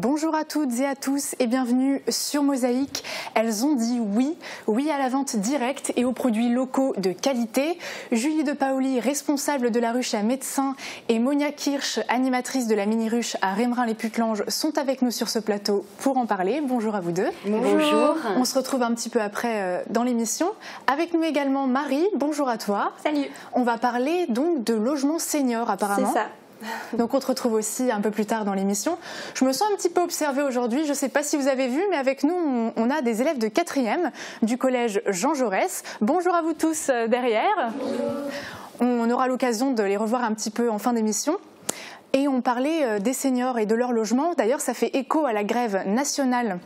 Bonjour à toutes et à tous et bienvenue sur Mosaïque. Elles ont dit oui, oui à la vente directe et aux produits locaux de qualité. Julie de Paoli, responsable de la ruche à Médecins, et Monia Kirsch, animatrice de la mini-ruche à Rémerin-les-Putelanges, sont avec nous sur ce plateau pour en parler. Bonjour à vous deux. Bonjour. On se retrouve un petit peu après dans l'émission. Avec nous également Marie, bonjour à toi. Salut. On va parler donc de logement senior apparemment. C'est ça. Donc on te retrouve aussi un peu plus tard dans l'émission. Je me sens un petit peu observée aujourd'hui, je ne sais pas si vous avez vu, mais avec nous on a des élèves de 4e du collège Jean Jaurès. Bonjour à vous tous derrière. On aura l'occasion de les revoir un petit peu en fin d'émission. Et on parlait des seniors et de leur logement. D'ailleurs ça fait écho à la grève nationale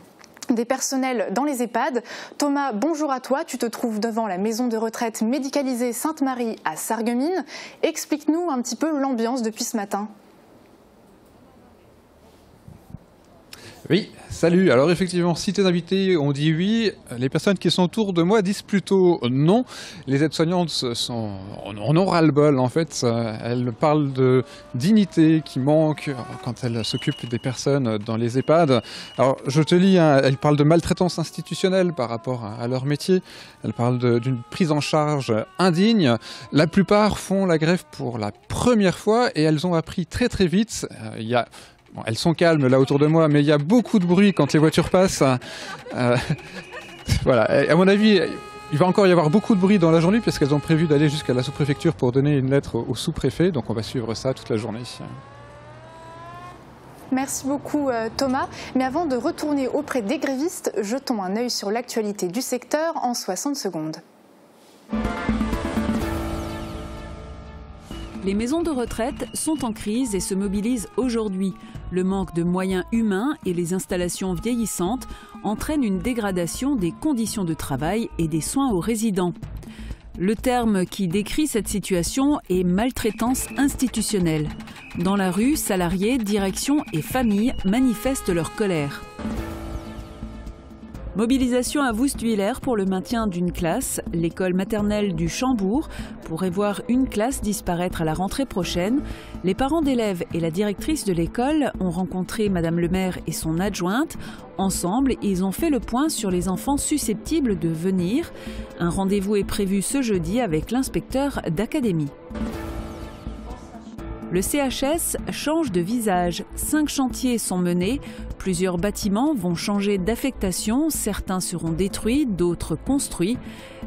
des personnels dans les EHPAD. Thomas, bonjour à toi. Tu te trouves devant la maison de retraite médicalisée Sainte-Marie à Sarreguemines. Explique-nous un petit peu l'ambiance depuis ce matin. Oui, salut. Alors effectivement, si tes invités ont dit oui, les personnes qui sont autour de moi disent plutôt non. Les aides-soignantes en ont ras-le-bol en fait. Elles parlent de dignité qui manque quand elles s'occupent des personnes dans les EHPAD. Alors je te lis, elles parlent de maltraitance institutionnelle par rapport à leur métier. Elles parlent d'une prise en charge indigne. La plupart font la grève pour la première fois et elles ont appris très très vite. Bon, elles sont calmes là autour de moi, mais il y a beaucoup de bruit quand les voitures passent. Voilà. Et à mon avis, il va encore y avoir beaucoup de bruit dans la journée parce qu'elles ont prévu d'aller jusqu'à la sous-préfecture pour donner une lettre au sous-préfet. Donc on va suivre ça toute la journée. Merci beaucoup Thomas. Mais avant de retourner auprès des grévistes, jetons un œil sur l'actualité du secteur en 60 secondes. Les maisons de retraite sont en crise et se mobilisent aujourd'hui. Le manque de moyens humains et les installations vieillissantes entraînent une dégradation des conditions de travail et des soins aux résidents. Le terme qui décrit cette situation est maltraitance institutionnelle. Dans la rue, salariés, direction et familles manifestent leur colère. Mobilisation à Woustwiller pour le maintien d'une classe. L'école maternelle du Chambourg pourrait voir une classe disparaître à la rentrée prochaine. Les parents d'élèves et la directrice de l'école ont rencontré Madame le maire et son adjointe. Ensemble, ils ont fait le point sur les enfants susceptibles de venir. Un rendez-vous est prévu ce jeudi avec l'inspecteur d'académie. Le CHS change de visage. 5 chantiers sont menés. Plusieurs bâtiments vont changer d'affectation. Certains seront détruits, d'autres construits.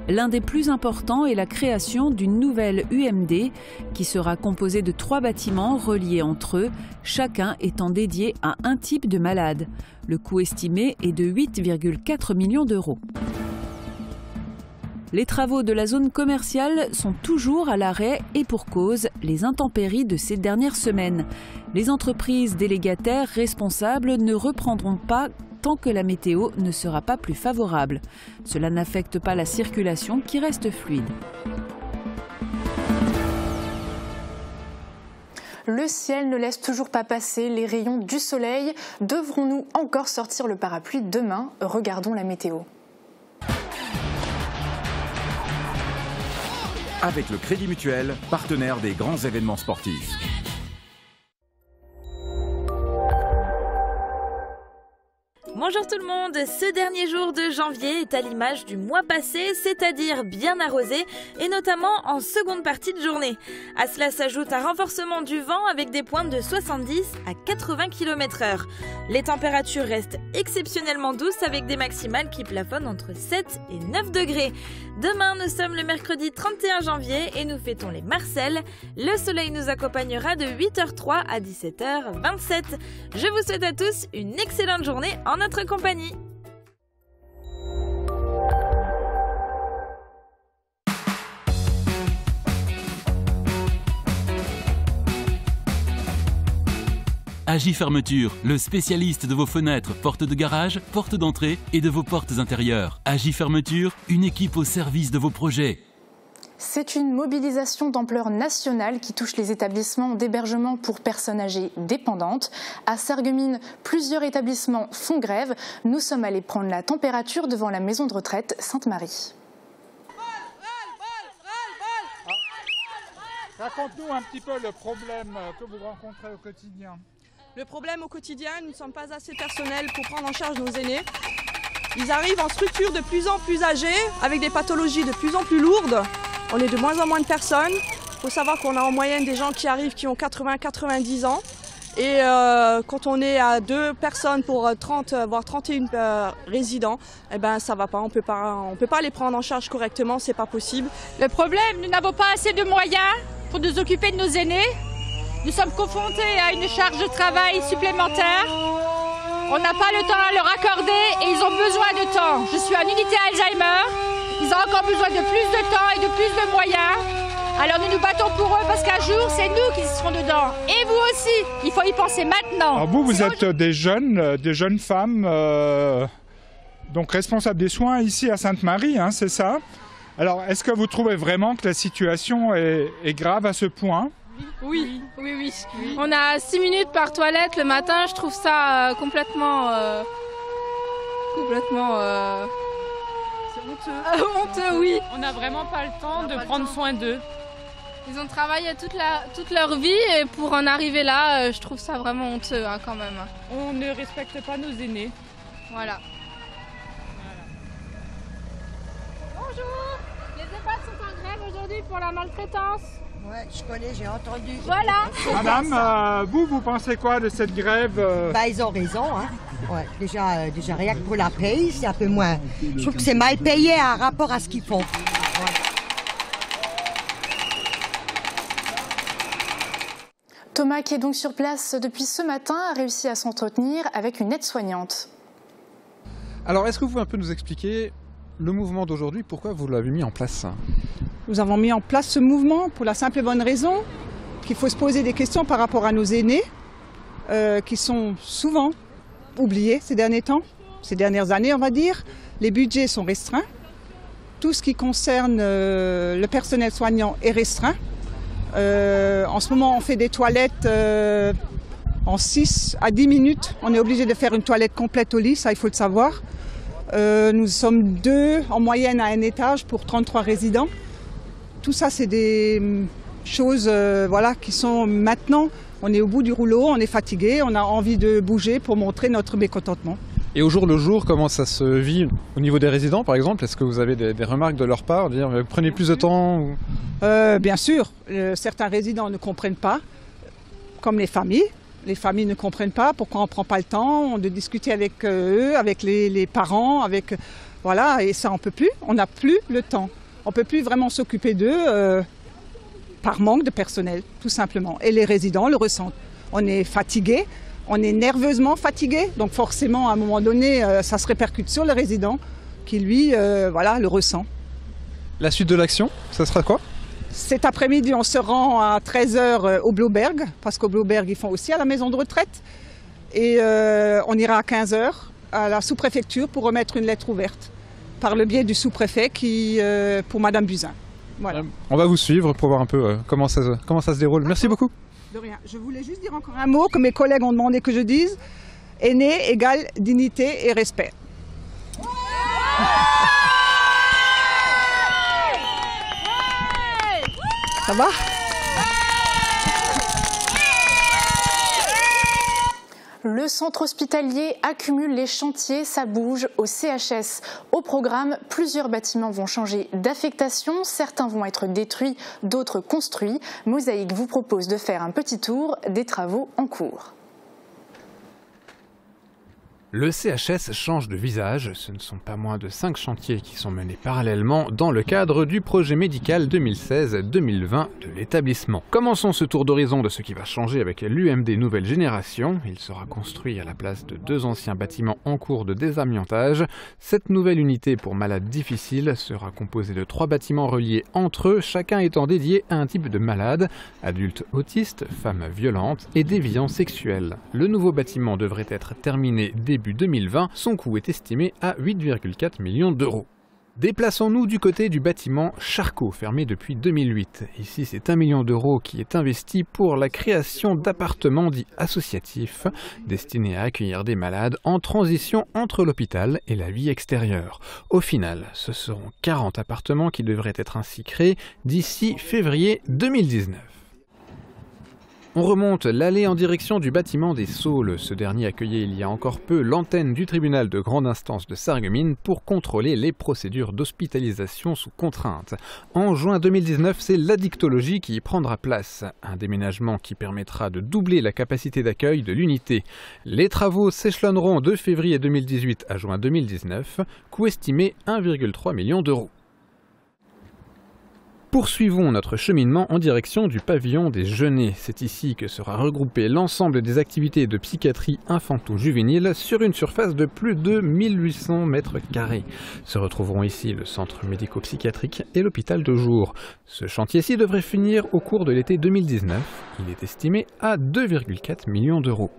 L'un des plus importants est la création d'une nouvelle UMD qui sera composée de 3 bâtiments reliés entre eux, chacun étant dédié à un type de malade. Le coût estimé est de 8,4 millions d'euros. Les travaux de la zone commerciale sont toujours à l'arrêt et pour cause, les intempéries de ces dernières semaines. Les entreprises délégataires responsables ne reprendront pas tant que la météo ne sera pas plus favorable. Cela n'affecte pas la circulation qui reste fluide. Le ciel ne laisse toujours pas passer les rayons du soleil. Devrons-nous encore sortir le parapluie demain? Regardons la météo. Avec le Crédit Mutuel, partenaire des grands événements sportifs. Bonjour tout le monde, ce dernier jour de janvier est à l'image du mois passé, c'est-à-dire bien arrosé et notamment en seconde partie de journée. À cela s'ajoute un renforcement du vent avec des pointes de 70 à 80 km/h. Les températures restent exceptionnellement douces avec des maximales qui plafonnent entre 7 et 9 degrés. Demain, nous sommes le mercredi 31 janvier et nous fêtons les Marcelles. Le soleil nous accompagnera de 8h03 à 17h27. Je vous souhaite à tous une excellente journée en notre compagnie. Agi Fermeture, le spécialiste de vos fenêtres, portes de garage, portes d'entrée et de vos portes intérieures. Agi Fermeture, une équipe au service de vos projets. C'est une mobilisation d'ampleur nationale qui touche les établissements d'hébergement pour personnes âgées dépendantes. À Sarreguemines, plusieurs établissements font grève. Nous sommes allés prendre la température devant la maison de retraite Sainte-Marie. Raconte-nous un petit peu le problème que vous rencontrez au quotidien. Le problème au quotidien, nous ne sommes pas assez personnels pour prendre en charge nos aînés. Ils arrivent en structure de plus en plus âgées, avec des pathologies de plus en plus lourdes. On est de moins en moins de personnes. Il faut savoir qu'on a en moyenne des gens qui arrivent qui ont 80-90 ans. Et quand on est à 2 personnes pour 30, voire 31 résidents, eh ben, ça ne va pas. On ne peut pas les prendre en charge correctement, ce n'est pas possible. Le problème, nous n'avons pas assez de moyens pour nous occuper de nos aînés. Nous sommes confrontés à une charge de travail supplémentaire. On n'a pas le temps à leur accorder et ils ont besoin de temps. Je suis en unité Alzheimer. Ils ont encore besoin de plus de temps et de plus de moyens. Alors nous nous battons pour eux parce qu'un jour, c'est nous qui serons dedans. Et vous aussi, il faut y penser maintenant. Alors vous êtes des jeunes femmes, donc responsables des soins ici à Sainte-Marie, hein, c'est ça? Alors est-ce que vous trouvez vraiment que la situation est grave à ce point? Oui. On a 6 minutes par toilette le matin, je trouve ça complètement c'est honteux, oui. On n'a vraiment pas le temps de prendre soin d'eux. Ils ont travaillé toute leur vie et pour en arriver là, je trouve ça vraiment honteux hein, quand même. On ne respecte pas nos aînés. Voilà. Bonjour, les EHPAD sont en grève aujourd'hui pour la maltraitance. Ouais, je connais, j'ai entendu. Voilà. Madame, vous pensez quoi de cette grève? Ils ont raison. Hein. Ouais, déjà rien que pour la paye, c'est un peu moins. Je trouve que c'est mal payé en rapport à ce qu'ils font. Ouais. Thomas, qui est donc sur place depuis ce matin, a réussi à s'entretenir avec une aide-soignante. Alors, est-ce que vous pouvez un peu nous expliquer le mouvement d'aujourd'hui, pourquoi vous l'avez mis en place? Nous avons mis en place ce mouvement pour la simple et bonne raison qu'il faut se poser des questions par rapport à nos aînés qui sont souvent oubliés ces derniers temps, ces dernières années on va dire. Les budgets sont restreints. Tout ce qui concerne le personnel soignant est restreint. En ce moment on fait des toilettes en 6 à 10 minutes. On est obligé de faire une toilette complète au lit, ça il faut le savoir. Nous sommes 2 en moyenne à un étage pour 33 résidents. Tout ça, c'est des choses qui sont maintenant, on est au bout du rouleau, on est fatigué, on a envie de bouger pour montrer notre mécontentement. Et au jour le jour, comment ça se vit au niveau des résidents, par exemple? Est-ce que vous avez des remarques de leur part, dire vous prenez plus de temps ou... Bien sûr, certains résidents ne comprennent pas, comme les familles. Les familles ne comprennent pas pourquoi on ne prend pas le temps de discuter avec eux, avec les parents, et ça on peut plus, on n'a plus le temps. On ne peut plus vraiment s'occuper d'eux par manque de personnel, tout simplement. Et les résidents le ressentent. On est fatigué, on est nerveusement fatigué, donc forcément à un moment donné, ça se répercute sur le résident qui lui, le ressent. La suite de l'action, ça sera quoi? Cet après-midi, on se rend à 13h au Blauberg, parce qu'au Blauberg, ils font aussi à la maison de retraite. Et on ira à 15h à la sous-préfecture pour remettre une lettre ouverte, par le biais du sous-préfet pour Madame Buzyn. Voilà. On va vous suivre pour voir un peu comment ça se déroule. Merci beaucoup. De rien. Je voulais juste dire encore un mot que mes collègues ont demandé que je dise. Aîné égale dignité et respect. Ça va ? Le centre hospitalier accumule les chantiers, ça bouge au CHS. Au programme, plusieurs bâtiments vont changer d'affectation, certains vont être détruits, d'autres construits. Mosaïque vous propose de faire un petit tour des travaux en cours. Le CHS change de visage, ce ne sont pas moins de 5 chantiers qui sont menés parallèlement dans le cadre du projet médical 2016-2020 de l'établissement. Commençons ce tour d'horizon de ce qui va changer avec l'UMD Nouvelle Génération. Il sera construit à la place de 2 anciens bâtiments en cours de désamiantage. Cette nouvelle unité pour malades difficiles sera composée de 3 bâtiments reliés entre eux, chacun étant dédié à un type de malade, adultes autistes, femmes violentes et déviants sexuels. Le nouveau bâtiment devrait être terminé début 2020, son coût est estimé à 8,4 millions d'euros. Déplaçons-nous du côté du bâtiment Charcot, fermé depuis 2008. Ici, c'est 1 million d'euros qui est investi pour la création d'appartements dits associatifs, destinés à accueillir des malades en transition entre l'hôpital et la vie extérieure. Au final, ce seront 40 appartements qui devraient être ainsi créés d'ici février 2019. On remonte l'allée en direction du bâtiment des Saules. Ce dernier accueillait il y a encore peu l'antenne du tribunal de grande instance de Sarreguemines pour contrôler les procédures d'hospitalisation sous contrainte. En juin 2019, c'est l'addictologie qui y prendra place. Un déménagement qui permettra de doubler la capacité d'accueil de l'unité. Les travaux s'échelonneront de février 2018 à juin 2019, coût estimé 1,3 million d'euros. Poursuivons notre cheminement en direction du pavillon des Genêts. C'est ici que sera regroupé l'ensemble des activités de psychiatrie infanto-juvénile sur une surface de plus de 1800 mètres carrés. Se retrouveront ici le centre médico-psychiatrique et l'hôpital de jour. Ce chantier-ci devrait finir au cours de l'été 2019. Il est estimé à 2,4 millions d'euros.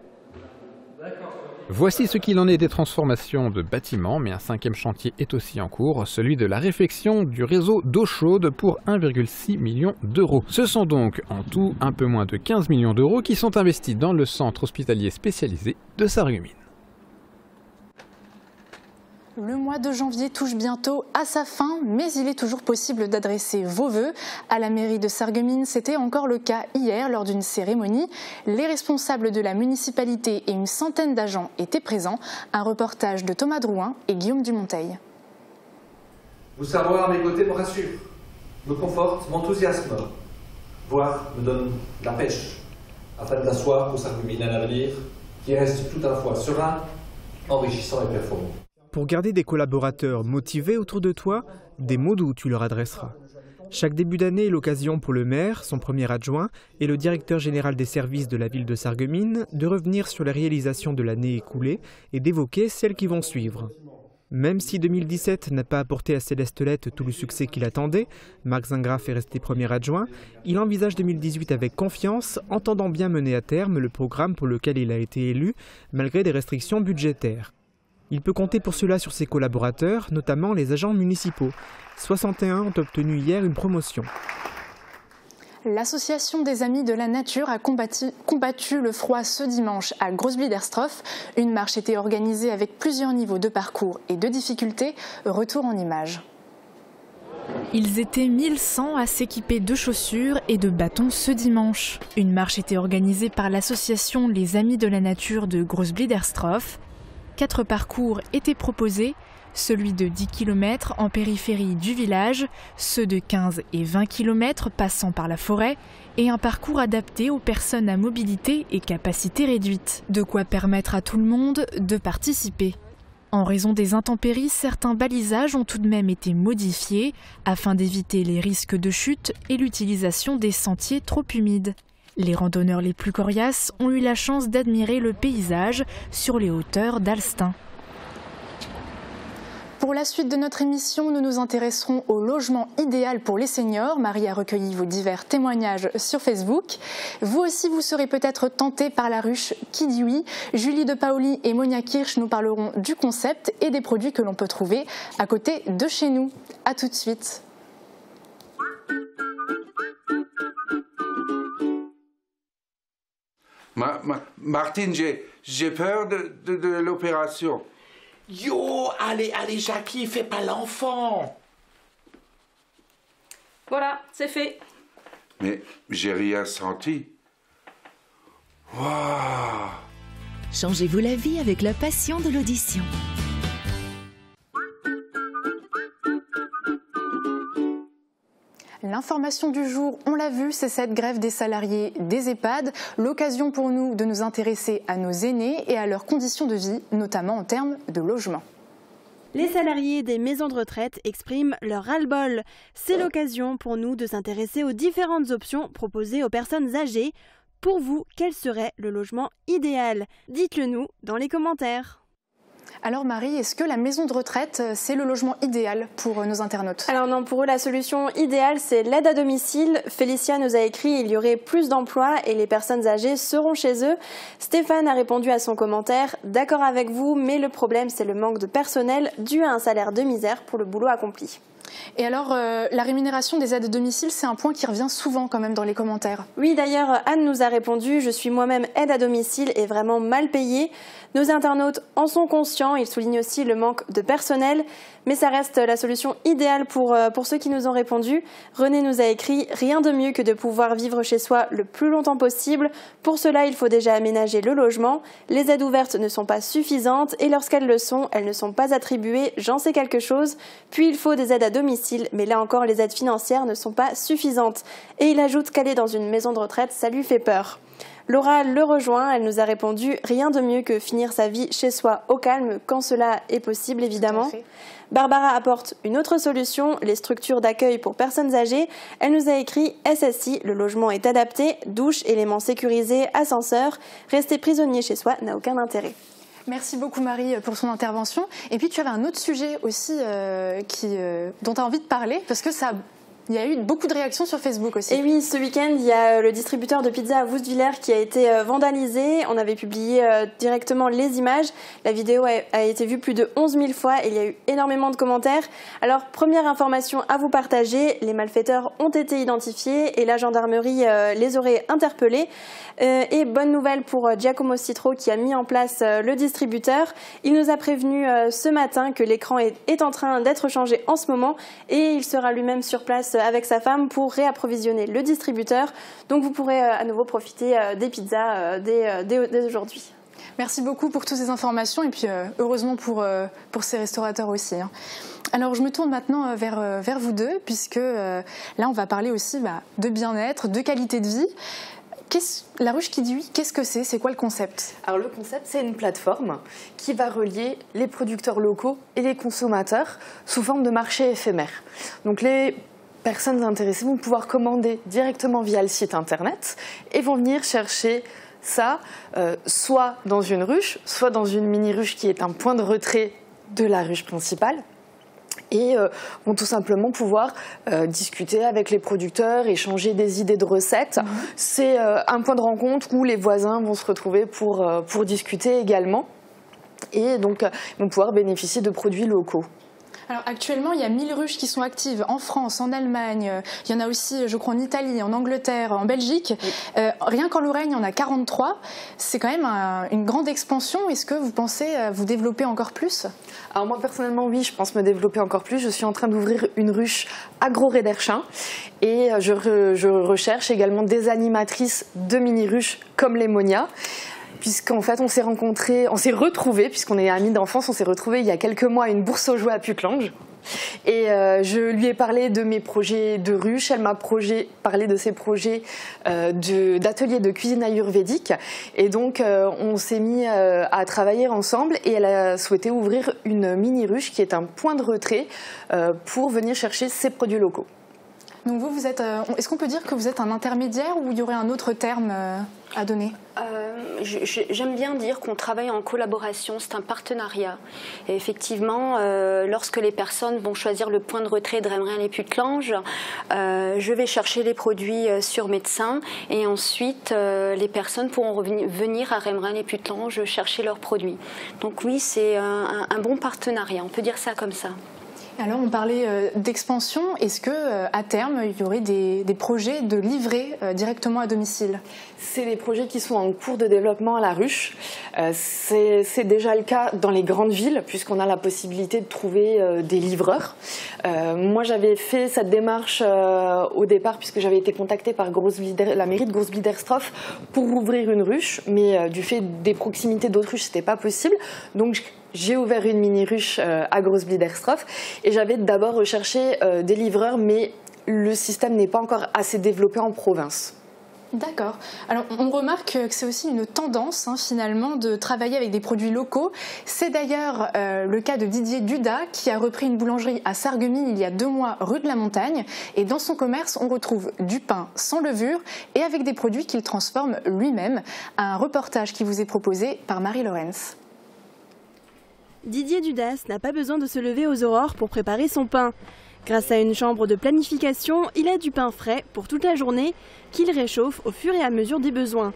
Voici ce qu'il en est des transformations de bâtiments, mais un 5e chantier est aussi en cours, celui de la réfection du réseau d'eau chaude pour 1,6 million d'euros. Ce sont donc en tout un peu moins de 15 millions d'euros qui sont investis dans le centre hospitalier spécialisé de Sarreguemines. Le mois de janvier touche bientôt à sa fin, mais il est toujours possible d'adresser vos vœux. À la mairie de Sarreguemines, c'était encore le cas hier lors d'une cérémonie. Les responsables de la municipalité et une centaine d'agents étaient présents. Un reportage de Thomas Drouin et Guillaume Dumonteil. Vous savoir à mes côtés me rassure, me conforte, m'enthousiasme, voire me donne la pêche, afin de l'asseoir pour Sarreguemines à l'avenir, qui reste tout à la fois serein, enrichissant et performant. Pour garder des collaborateurs motivés autour de toi, des mots doux tu leur adresseras. Chaque début d'année est l'occasion pour le maire, son premier adjoint et le directeur général des services de la ville de Sarreguemines de revenir sur les réalisations de l'année écoulée et d'évoquer celles qui vont suivre. Même si 2017 n'a pas apporté à Céleste Lette tout le succès qu'il attendait, Marc Zingraf est resté premier adjoint, il envisage 2018 avec confiance, entendant bien mener à terme le programme pour lequel il a été élu, malgré des restrictions budgétaires. Il peut compter pour cela sur ses collaborateurs, notamment les agents municipaux. 61 ont obtenu hier une promotion. L'association des Amis de la Nature a combattu le froid ce dimanche à Groesbliederstroff. Une marche était organisée avec plusieurs niveaux de parcours et de difficultés. Retour en images. Ils étaient 1100 à s'équiper de chaussures et de bâtons ce dimanche. Une marche était organisée par l'association Les Amis de la Nature de Groesbliederstroff. 4 parcours étaient proposés, celui de 10 km en périphérie du village, ceux de 15 et 20 km passant par la forêt et un parcours adapté aux personnes à mobilité et capacité réduite. De quoi permettre à tout le monde de participer. En raison des intempéries, certains balisages ont tout de même été modifiés afin d'éviter les risques de chute et l'utilisation des sentiers trop humides. Les randonneurs les plus coriaces ont eu la chance d'admirer le paysage sur les hauteurs d'Alstin. Pour la suite de notre émission, nous nous intéresserons au logement idéal pour les seniors. Marie a recueilli vos divers témoignages sur Facebook. Vous aussi, vous serez peut-être tentés par la ruche Qui dit oui. Julie de Paoli et Monia Kirsch nous parleront du concept et des produits que l'on peut trouver à côté de chez nous. A tout de suite. Martine, j'ai peur de l'opération. Yo, allez, Jackie, fais pas l'enfant. Voilà, c'est fait. Mais j'ai rien senti. Waouh! Changez-vous la vie avec la passion de l'audition. L'information du jour, on l'a vu, c'est cette grève des salariés des EHPAD. L'occasion pour nous de nous intéresser à nos aînés et à leurs conditions de vie, notamment en termes de logement. Les salariés des maisons de retraite expriment leur ras-le-bol. C'est l'occasion pour nous de s'intéresser aux différentes options proposées aux personnes âgées. Pour vous, quel serait le logement idéal? Dites-le nous dans les commentaires. Alors Marie, est-ce que la maison de retraite, c'est le logement idéal pour nos internautes? Alors non, pour eux, la solution idéale, c'est l'aide à domicile. Félicia nous a écrit il y aurait plus d'emplois et les personnes âgées seront chez eux. Stéphane a répondu à son commentaire, d'accord avec vous, mais le problème, c'est le manque de personnel dû à un salaire de misère pour le boulot accompli. Et alors, la rémunération des aides à domicile, c'est un point qui revient souvent quand même dans les commentaires. Oui, d'ailleurs, Anne nous a répondu « Je suis moi-même aide à domicile et vraiment mal payée ». Nos internautes en sont conscients, ils soulignent aussi le manque de personnel, mais ça reste la solution idéale pour ceux qui nous ont répondu. René nous a écrit « Rien de mieux que de pouvoir vivre chez soi le plus longtemps possible. Pour cela, il faut déjà aménager le logement. Les aides ouvertes ne sont pas suffisantes et lorsqu'elles le sont, elles ne sont pas attribuées. J'en sais quelque chose. Puis il faut des aides à domicile, mais là encore, les aides financières ne sont pas suffisantes. » Et il ajoute qu'aller dans une maison de retraite, ça lui fait peur. Laura le rejoint, elle nous a répondu « Rien de mieux que finir sa vie chez soi au calme, quand cela est possible évidemment ». Barbara apporte une autre solution, les structures d'accueil pour personnes âgées. Elle nous a écrit « SSI, le logement est adapté, douche, éléments sécurisés, ascenseur. Rester prisonnier chez soi n'a aucun intérêt ». Merci beaucoup Marie pour son intervention. Et puis tu avais un autre sujet aussi dont tu as envie de parler, parce que il y a eu beaucoup de réactions sur Facebook aussi. Et oui, ce week-end, il y a le distributeur de pizza à Woustviller qui a été vandalisé. On avait publié directement les images. La vidéo a été vue plus de 11 000 fois et il y a eu énormément de commentaires. Alors, première information à vous partager, les malfaiteurs ont été identifiés et la gendarmerie les aurait interpellés. Et bonne nouvelle pour Giacomo Citro qui a mis en place le distributeur. Il nous a prévenu ce matin que l'écran est en train d'être changé en ce moment et il sera lui-même sur place avec sa femme pour réapprovisionner le distributeur. Donc vous pourrez à nouveau profiter des pizzas dès aujourd'hui. Merci beaucoup pour toutes ces informations et puis heureusement pour ces restaurateurs aussi. Alors je me tourne maintenant vers vous deux puisque là on va parler aussi de bien-être, de qualité de vie. La ruche qui dit oui, qu'est-ce que c'est? C'est quoi le concept? Alors le concept, c'est une plateforme qui va relier les producteurs locaux et les consommateurs sous forme de marché éphémère. Donc les personnes intéressées vont pouvoir commander directement via le site internet et vont venir chercher ça soit dans une ruche, soit dans une mini-ruche qui est un point de retrait de la ruche principale. Et vont tout simplement pouvoir discuter avec les producteurs, échanger des idées de recettes. C'est un point de rencontre où les voisins vont se retrouver pour discuter également. Et donc, ils vont pouvoir bénéficier de produits locaux. Alors actuellement, il y a 1000 ruches qui sont actives en France, en Allemagne, il y en a aussi, je crois, en Italie, en Angleterre, en Belgique. Oui. Rien qu'en Lorraine, il y en a 43. C'est quand même une grande expansion. Est-ce que vous pensez vous développer encore plus? Alors moi, personnellement, oui, je pense me développer encore plus. Je suis en train d'ouvrir une ruche Agro-Rederchin et je recherche également des animatrices de mini-ruches comme les Monia. Puisqu'en fait, on s'est retrouvés, puisqu'on est amis d'enfance, on s'est retrouvés il y a quelques mois à une bourse aux jouets à Putelange. Et je lui ai parlé de mes projets de ruche, elle m'a parlé de ses projets d'atelier de cuisine ayurvédique. Et donc, on s'est mis à travailler ensemble et elle a souhaité ouvrir une mini-ruche qui est un point de retrait pour venir chercher ses produits locaux. Donc vous êtes, est-ce qu'on peut dire que vous êtes un intermédiaire ou il y aurait un autre terme à donner? J'aime bien dire qu'on travaille en collaboration, c'est un partenariat. Et effectivement, lorsque les personnes vont choisir le point de retrait de Remerin-les-Putelanges, je vais chercher les produits sur Médecin et ensuite les personnes pourront venir à Remerin-les-Putelanges chercher leurs produits. Donc oui, c'est un bon partenariat, on peut dire ça comme ça. Alors on parlait d'expansion, est-ce qu'à terme il y aurait des projets de livrer directement à domicile? C'est des projets qui sont en cours de développement à la ruche. C'est déjà le cas dans les grandes villes puisqu'on a la possibilité de trouver des livreurs. Moi j'avais fait cette démarche au départ puisque j'avais été contactée par la mairie de Groß-Bliederstroff pour ouvrir une ruche, mais du fait des proximités d'autres ruches c'était pas possible. Donc j'ai ouvert une mini-ruche à Groß-Bliederstroff et j'avais d'abord recherché des livreurs, mais le système n'est pas encore assez développé en province. D'accord. Alors on remarque que c'est aussi une tendance finalement de travailler avec des produits locaux. C'est d'ailleurs le cas de Didier Duda qui a repris une boulangerie à Sarreguemines il y a 2 mois rue de la Montagne. Et dans son commerce, on retrouve du pain sans levure et avec des produits qu'il transforme lui-même. Un reportage qui vous est proposé par Marie Lorenz. Didier Dudas n'a pas besoin de se lever aux aurores pour préparer son pain. Grâce à une chambre de planification, il a du pain frais pour toute la journée qu'il réchauffe au fur et à mesure des besoins.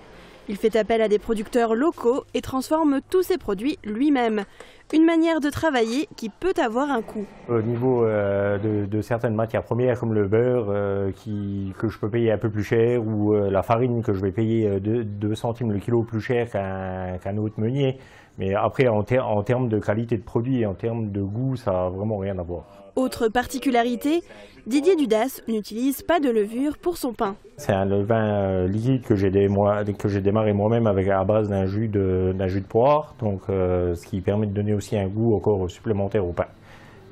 Il fait appel à des producteurs locaux et transforme tous ses produits lui-même. Une manière de travailler qui peut avoir un coût. Au niveau de certaines matières premières comme le beurre que je peux payer un peu plus cher, ou la farine que je vais payer 2 centimes le kilo plus cher qu'un autre meunier. Mais après, en termes de qualité de produit et en termes de goût, ça n'a vraiment rien à voir. Autre particularité, Didier Dudas n'utilise pas de levure pour son pain. C'est un levain liquide que j'ai démarré moi-même à base d'un jus de poire, donc ce qui permet de donner aussi un goût encore supplémentaire au pain.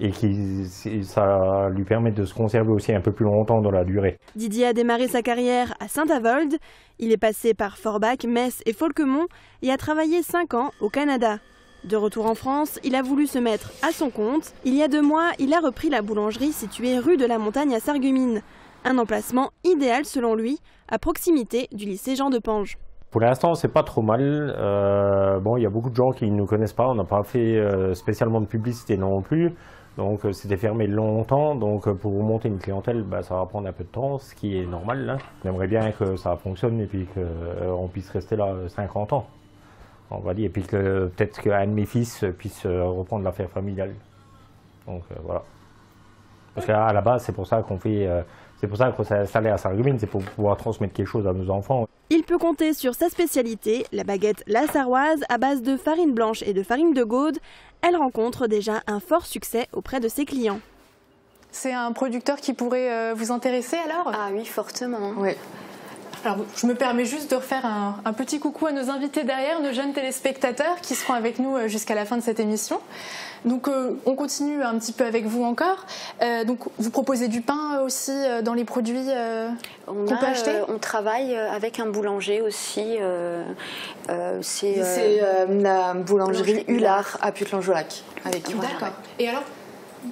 Et ça lui permet de se conserver aussi un peu plus longtemps dans la durée. Didier a démarré sa carrière à Saint-Avold. Il est passé par Forbach, Metz et Folkemont et a travaillé 5 ans au Canada. De retour en France, il a voulu se mettre à son compte. Il y a 2 mois, il a repris la boulangerie située rue de la Montagne à Sarreguemines. Un emplacement idéal selon lui, à proximité du lycée Jean de Pange. Pour l'instant, c'est pas trop mal. Bon, il y a beaucoup de gens qui ne nous connaissent pas. On n'a pas fait spécialement de publicité non plus. Donc, c'était fermé longtemps. Donc, pour monter une clientèle, ça va prendre un peu de temps, ce qui est normal. Hein. On aimerait bien que ça fonctionne et puis qu'on puisse rester là 50 ans. On va dire, et puis que peut-être qu'un de mes fils puisse reprendre l'affaire familiale. Donc voilà. Parce qu'à la base, c'est pour ça qu'on s'est installé à Sarreguemines, c'est pour pouvoir transmettre quelque chose à nos enfants. Il peut compter sur sa spécialité, la baguette lasarroise à base de farine blanche et de farine de Gaude. Elle rencontre déjà un fort succès auprès de ses clients. C'est un producteur qui pourrait vous intéresser alors? Ah oui, fortement. Oui. Alors, je me permets juste de refaire un petit coucou à nos invités derrière, nos jeunes téléspectateurs qui seront avec nous jusqu'à la fin de cette émission. Donc, on continue un petit peu avec vous encore. Donc, vous proposez du pain aussi dans les produits qu'on peut acheter? On travaille avec un boulanger aussi. C'est la boulangerie Hullard à Putelange-au-Lac. D'accord. Et alors,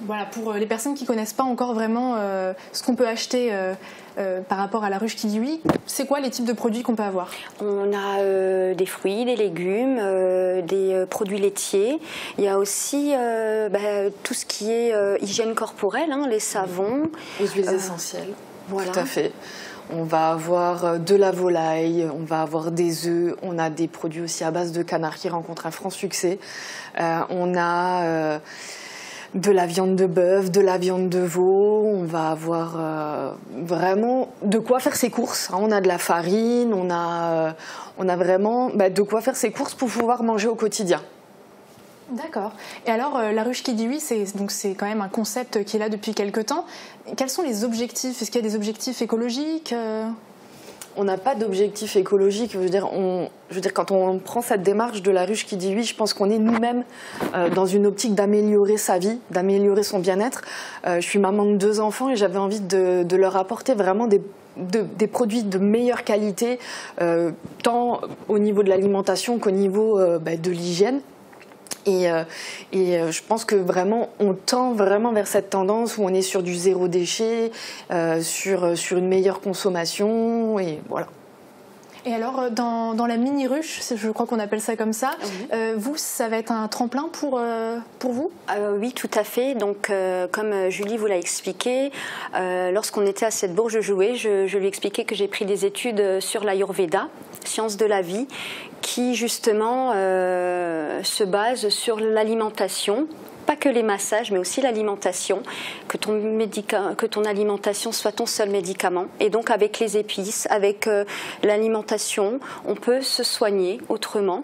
voilà, pour les personnes qui ne connaissent pas encore vraiment ce qu'on peut acheter par rapport à la ruche qui dit oui, c'est quoi les types de produits qu'on peut avoir? On a des fruits, des légumes, des produits laitiers. Il y a aussi tout ce qui est hygiène corporelle, hein, les savons. Les huiles essentielles, voilà. Tout à fait. On va avoir de la volaille, on va avoir des œufs, on a des produits aussi à base de canard qui rencontrent un franc succès. On a de la viande de bœuf, de la viande de veau, on va avoir vraiment de quoi faire ses courses. On a de la farine, on a vraiment de quoi faire ses courses pour pouvoir manger au quotidien. D'accord. Et alors, la ruche qui dit oui, c'est quand même un concept qui est là depuis quelques temps. Quels sont les objectifs? Est-ce qu'il y a des objectifs écologiques? On n'a pas d'objectif écologique. Je veux dire, quand on prend cette démarche de la ruche qui dit oui, je pense qu'on est nous-mêmes dans une optique d'améliorer sa vie, d'améliorer son bien-être. Je suis maman de 2 enfants et j'avais envie de leur apporter vraiment des produits de meilleure qualité, tant au niveau de l'alimentation qu'au niveau de l'hygiène. Et je pense que vraiment, on tend vraiment vers cette tendance où on est sur du zéro déchet, sur une meilleure consommation, et voilà. Et alors, dans la mini-ruche, je crois qu'on appelle ça comme ça, vous, ça va être un tremplin pour vous? Oui, tout à fait. Donc, comme Julie vous l'a expliqué, lorsqu'on était à cette bourge jouée, je lui ai expliqué que j'ai pris des études sur l'Ayurveda, sciences de la vie, qui justement se base sur l'alimentation. Pas que les massages, mais aussi l'alimentation, que ton alimentation soit ton seul médicament. Et donc avec les épices, avec l'alimentation, on peut se soigner autrement.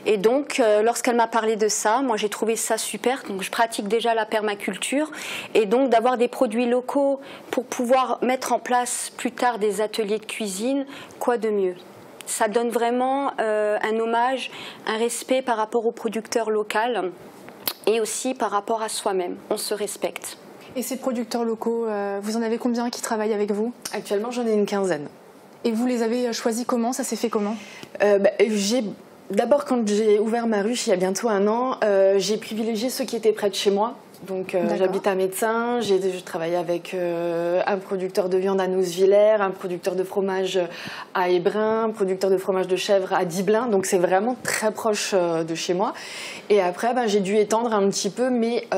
Et donc lorsqu'elle m'a parlé de ça, moi j'ai trouvé ça super. Donc je pratique déjà la permaculture. Et donc d'avoir des produits locaux pour pouvoir mettre en place plus tard des ateliers de cuisine, quoi de mieux? Ça donne vraiment un hommage, un respect par rapport au producteur local. Et aussi par rapport à soi-même, on se respecte. Et ces producteurs locaux, vous en avez combien qui travaillent avec vous? Actuellement, j'en ai une quinzaine. Et vous les avez choisis comment? Ça s'est fait comment? D'abord, quand j'ai ouvert ma ruche il y a bientôt 1 an, j'ai privilégié ceux qui étaient près de chez moi. Donc j'habite à Médecins, je travaille avec un producteur de viande à Nouzevillers, un producteur de fromage à Hébrin, un producteur de fromage de chèvre à Diblin, donc c'est vraiment très proche de chez moi. Et après j'ai dû étendre un petit peu, mais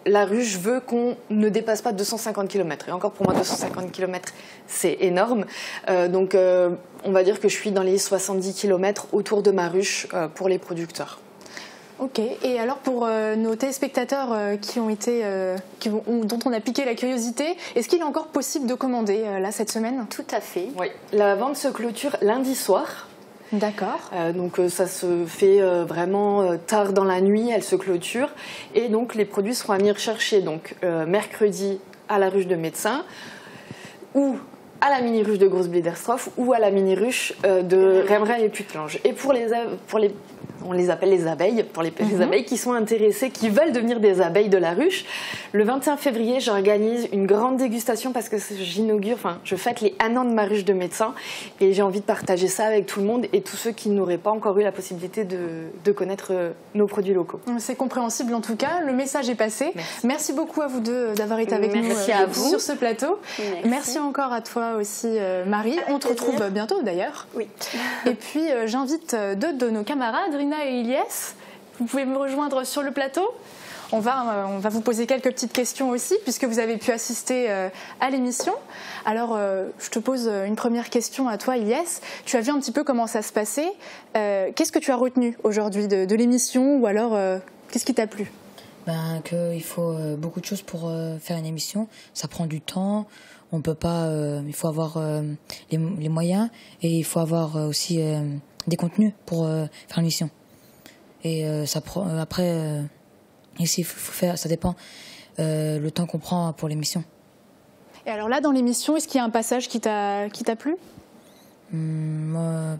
la ruche veut qu'on ne dépasse pas 250 km. Et encore pour moi, 250 km, c'est énorme. Donc on va dire que je suis dans les 70 km autour de ma ruche pour les producteurs. Ok, et alors pour nos téléspectateurs dont on a piqué la curiosité, est-ce qu'il est encore possible de commander là cette semaine? Tout à fait. Oui, la vente se clôture lundi soir. D'accord. Donc ça se fait vraiment tard dans la nuit, elle se clôture. Et donc les produits seront à venir chercher donc, mercredi à la ruche de Médecins ou à la mini-ruche de Grosse-Bliederstroff ou à la mini-ruche de Remray et Putelange. Et pour les on les appelle les abeilles, pour les abeilles qui sont intéressées, qui veulent devenir des abeilles de la ruche. Le 21 février, j'organise une grande dégustation parce que je fête les 1 an de ma ruche de Médecins et j'ai envie de partager ça avec tout le monde et tous ceux qui n'auraient pas encore eu la possibilité de connaître nos produits locaux. C'est compréhensible en tout cas, le message est passé. Merci beaucoup à vous deux d'avoir été avec nous sur ce plateau. Merci encore à toi aussi Marie. On te retrouve bientôt d'ailleurs. Oui. Et puis j'invite deux de nos camarades, Rina et Ilyes, vous pouvez me rejoindre sur le plateau. On va vous poser quelques petites questions aussi, puisque vous avez pu assister à l'émission. Alors, je te pose une première question à toi, Ilyes. Tu as vu un petit peu comment ça se passait. Qu'est-ce que tu as retenu aujourd'hui de l'émission, ou alors qu'est-ce qui t'a plu? Qu'il faut beaucoup de choses pour faire une émission. Ça prend du temps. On peut pas. Il faut avoir les moyens et il faut avoir aussi des contenus pour faire une émission. Et ça prend après. Ici, il faut faire. Ça dépend le temps qu'on prend pour l'émission. Et alors là, dans l'émission, est-ce qu'il y a un passage qui t'a plu? Moi,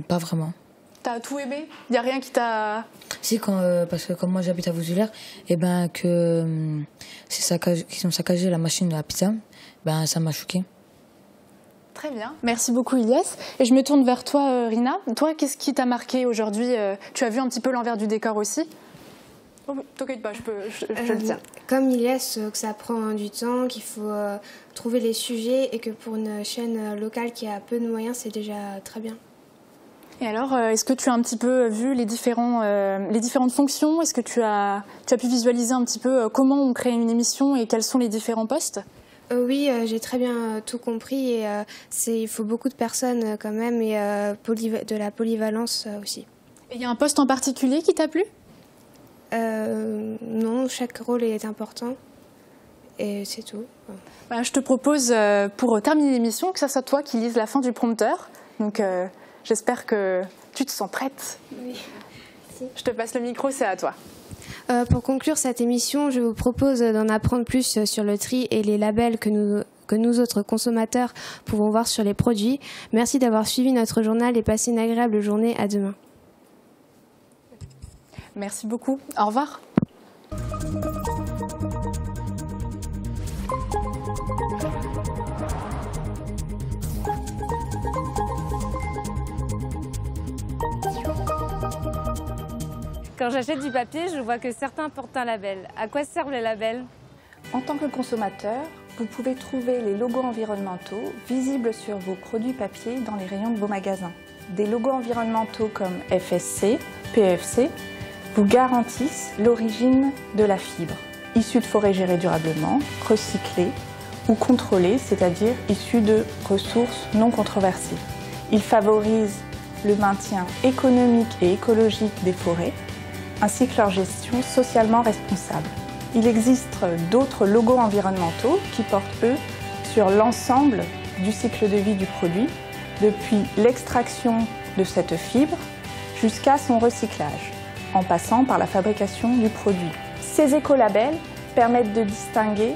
pas vraiment. T'as tout aimé? Il n'y a rien qui t'a... Si, parce que comme moi j'habite à Vauzulaire, et qu'ils ont saccagé la machine de la pizza, ça m'a choqué. Très bien, merci beaucoup Ilyes. Et je me tourne vers toi Rina. Toi, qu'est-ce qui t'a marqué aujourd'hui? Tu as vu un petit peu l'envers du décor aussi? Oh, t'inquiète pas, je te le tiens. Comme Ilyes, que ça prend du temps, qu'il faut trouver les sujets et que pour une chaîne locale qui a peu de moyens, c'est déjà très bien. Et alors, est-ce que tu as un petit peu vu les différentes fonctions? Est-ce que tu as pu visualiser un petit peu comment on crée une émission et quels sont les différents postes? Oui, j'ai très bien tout compris et il faut beaucoup de personnes quand même et de la polyvalence aussi. Et il y a un poste en particulier qui t'a plu? Non, chaque rôle est important et c'est tout. Je te propose pour terminer l'émission que ça soit toi qui lises la fin du prompteur. Donc j'espère que tu te sens prête. Oui. Merci. Je te passe le micro, c'est à toi. Pour conclure cette émission, je vous propose d'en apprendre plus sur le tri et les labels que nous autres consommateurs pouvons voir sur les produits. Merci d'avoir suivi notre journal et passez une agréable journée. À demain. Merci beaucoup. Au revoir. Quand j'achète du papier, je vois que certains portent un label. À quoi servent les labels? En tant que consommateur, vous pouvez trouver les logos environnementaux visibles sur vos produits papier dans les rayons de vos magasins. Des logos environnementaux comme FSC, PEFC vous garantissent l'origine de la fibre, issue de forêts gérées durablement, recyclées ou contrôlées, c'est-à-dire issue de ressources non controversées. Ils favorisent le maintien économique et écologique des forêts, ainsi que leur gestion socialement responsable. Il existe d'autres logos environnementaux qui portent, eux, sur l'ensemble du cycle de vie du produit, depuis l'extraction de cette fibre jusqu'à son recyclage, en passant par la fabrication du produit. Ces écolabels permettent de distinguer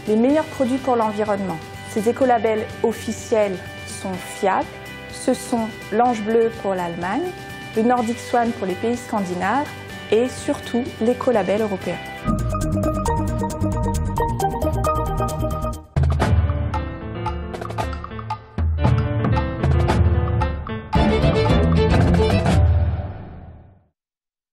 les meilleurs produits pour l'environnement. Ces écolabels officiels sont fiables. Ce sont l'Ange Bleu pour l'Allemagne, le Nordic Swan pour les pays scandinaves et surtout l'écolabel européen.